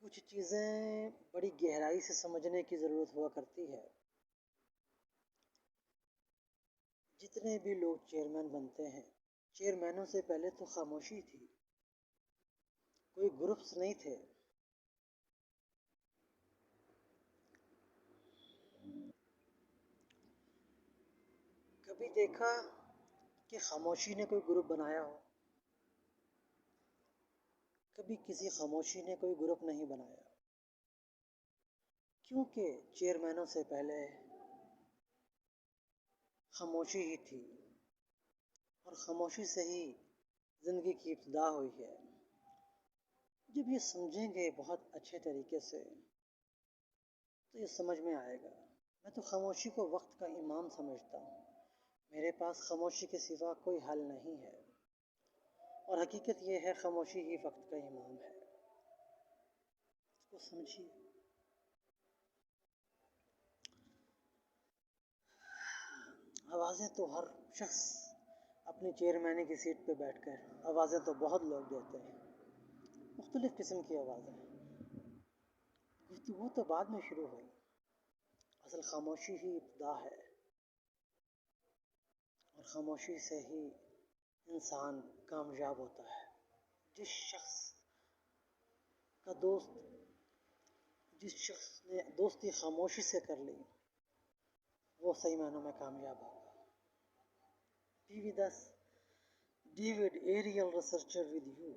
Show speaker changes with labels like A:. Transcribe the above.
A: کچھ چیزیں بڑی گہرائی سے سمجھنے کی ضرورت ہوا کرتی ہے. جتنے بھی لوگ چیئرمین بنتے ہیں، چیئرمینوں سے پہلے تو خاموشی تھی، کوئی گروپس نہیں تھے. کبھی دیکھا کہ خاموشی نے کوئی گروپ بنایا ہو؟ کبھی کسی خاموشی نے کوئی گروپ نہیں بنایا، کیونکہ چیئرمینوں سے پہلے خاموشی ہی تھی، اور خاموشی سے ہی زندگی کی ابتدا ہوئی ہے. جب یہ سمجھیں گے بہت اچھے طریقے سے تو یہ سمجھ میں آئے گا. میں تو خاموشی کو وقت کا امام سمجھتا ہوں. میرے پاس خاموشی کے سوا کوئی حل نہیں ہے، اور حقیقت یہ ہے خاموشی ہی وقت کا امام ہے. اس کو سمجھیے. آوازیں تو ہر شخص اپنی چیئرمینی کی سیٹ پہ بیٹھ کر آوازیں تو بہت لوگ دیتے ہیں، مختلف قسم کی آوازیں. گفتگو تو بعد میں شروع ہوئی، اصل خاموشی ہی ابتدا ہے، اور خاموشی سے ہی انسان کامیاب ہوتا ہے. جس شخص کا جس شخص نے دوستی خاموشی سے کر لی وہ صحیح معنوں میں کامیاب ہوگا. Be with us, David Ariel Researcher with you.